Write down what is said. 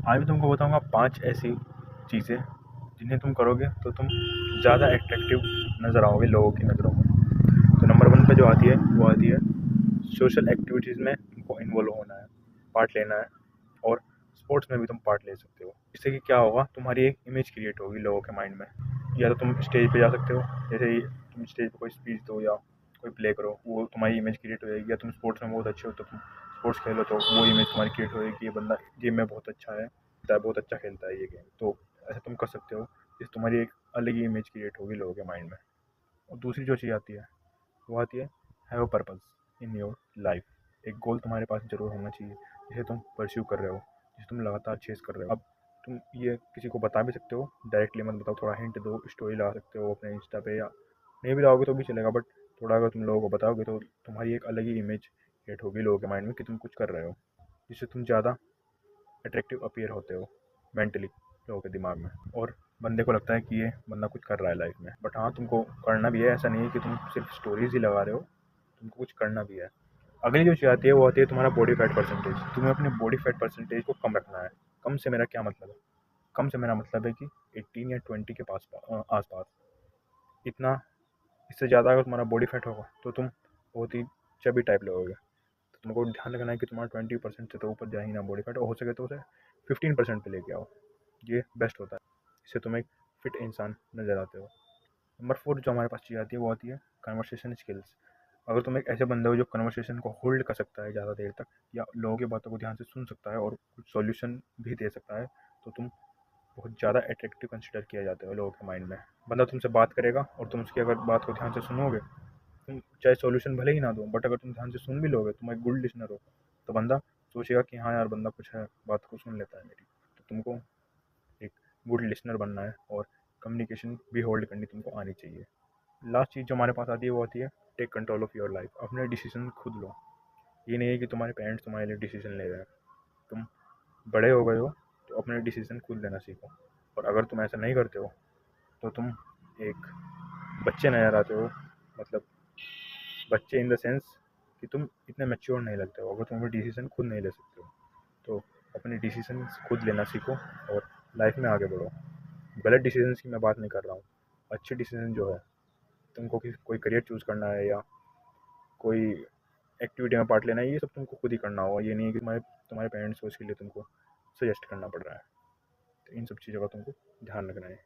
आज मैं तुमको बताऊंगा 5 ऐसी चीज़ें जिन्हें तुम करोगे तो तुम ज़्यादा अट्रैक्टिव नज़र आओगे लोगों की नज़रों में। तो नंबर 1 पे जो आती है वो आती है सोशल एक्टिविटीज़ में तुमको इन्वॉल्व होना है, पार्ट लेना है, और स्पोर्ट्स में भी तुम पार्ट ले सकते हो। इससे कि क्या होगा, तुम्हारी एक इमेज क्रिएट होगी लोगों के माइंड में। या तो तुम स्टेज पे जा सकते हो, जैसे ही तुम स्टेज पे कोई स्पीच दो या कोई प्ले करो, वो तुम्हारी इमेज क्रिएट हो जाएगी। या तुम स्पोर्ट्स में बहुत अच्छे हो तो तुम स्पोर्ट्स खेलो तो वो इमेज तुम्हारी क्रिएट हो जाएगी, ये बंदा गेम में बहुत अच्छा है, बहुत अच्छा खेलता है ये गेम। तो ऐसा तुम कर सकते हो, जिससे तुम्हारी एक अलग ही इमेज क्रिएट होगी लोगों के माइंड में। और दूसरी जो चीज़ आती है वो आती है have a purpose in your life. एक गोल तुम्हारे पास ज़रूर होना चाहिए जिसे तुम परस्यू कर रहे हो, जिसे तुम लगातार चेस कर रहे हो। अब तुम ये किसी को बता भी सकते हो, डायरेक्टली मत बताओ, थोड़ा हिंट दो, स्टोरी लगा सकते हो अपने इंस्टा पे, या नहीं भी लगाओगे तो भी चलेगा, बट थोड़ा अगर तुम लोगों को बताओगे तो तुम्हारी एक अलग ही इमेज क्रिएट होगी लोगों के माइंड में कि तुम कुछ कर रहे हो, जिससे तुम ज़्यादा अट्रैक्टिव अपीयर होते हो मेंटली लोगों के दिमाग में। और बंदे को लगता है कि ये बंदा कुछ कर रहा है लाइफ में। बट हाँ, तुमको करना भी है, ऐसा नहीं है कि तुम सिर्फ स्टोरीज ही लगा रहे हो, तुमको कुछ करना भी है। अगली जो चीज़ आती है वो आती है तुम्हारा बॉडी फैट परसेंटेज। तुम्हें अपने बॉडी फैट परसेंटेज को कम रखना है। कम से मेरा क्या मतलब है? कम से मेरा मतलब है कि 18 या 20 के आसपास। इतना, इससे ज़्यादा अगर तुम्हारा बॉडी फैट होगा तो तुम बहुत ही चबी टाइप लगोगे। तो तुमको ध्यान रखना है कि तुम्हारा 20% से तो ऊपर जाए ही ना बॉडी फैट, और हो सके तो उसे 15% पे लेके आओ। ये बेस्ट होता है, इससे तुम एक फिट इंसान नज़र आते हो। नंबर 4 जो हमारे पास चीज़ आती है वो आती है कन्वर्सेशन स्किल्स। अगर तुम एक ऐसे बंदे हो जो कन्वर्सेशन को होल्ड कर सकता है ज़्यादा देर तक, या लोगों की बातों को ध्यान से सुन सकता है और कुछ सॉल्यूशन भी दे सकता है, तो तुम बहुत ज़्यादा अट्रैक्टिव कंसिडर किया जाता है लोगों के माइंड में। बंदा तुमसे बात करेगा और तुम उसकी अगर बात को ध्यान से सुनोगे, तुम चाहे सॉल्यूशन भले ही ना दो, बट अगर तुम ध्यान से सुन भी लोगे, तुम एक गुड लिसनर हो, तो बंदा सोचेगा कि हाँ यार, बंदा कुछ है, बात को सुन लेता है मेरी। तो तुमको एक गुड लिसनर बनना है, और कम्युनिकेशन भी होल्ड करनी तुमको आनी चाहिए। लास्ट चीज़ जो हमारे पास आती है वो आती है take control of your life. अपने डिसीजन खुद लो। ये नहीं है कि तुम्हारे पेरेंट्स तुम्हारे लिए डिसीजन ले रहे हैं। तुम बड़े हो गए हो तो अपने डिसीजन खुद लेना सीखो। और अगर तुम ऐसा नहीं करते हो तो तुम एक बच्चे नज़र आते हो। मतलब बच्चे इन द सेंस कि तुम इतने मैच्योर नहीं लगते हो अगर तुम अपने डिसीजन खुद नहीं ले सकते हो। तो अपने डिसीजन खुद लेना सीखो और लाइफ में आगे बढ़ो। गलत डिसीजन की मैं बात नहीं कर रहा हूँ, अच्छे डिसीजन जो है, तुमको कोई करियर चूज़ करना है या कोई एक्टिविटी में पार्ट लेना है, ये सब तुमको खुद ही करना होगा। ये नहीं है कि तुम्हारे पेरेंट्स को इसके लिए तुमको सजेस्ट करना पड़ रहा है। तो इन सब चीज़ों का तुमको ध्यान रखना है।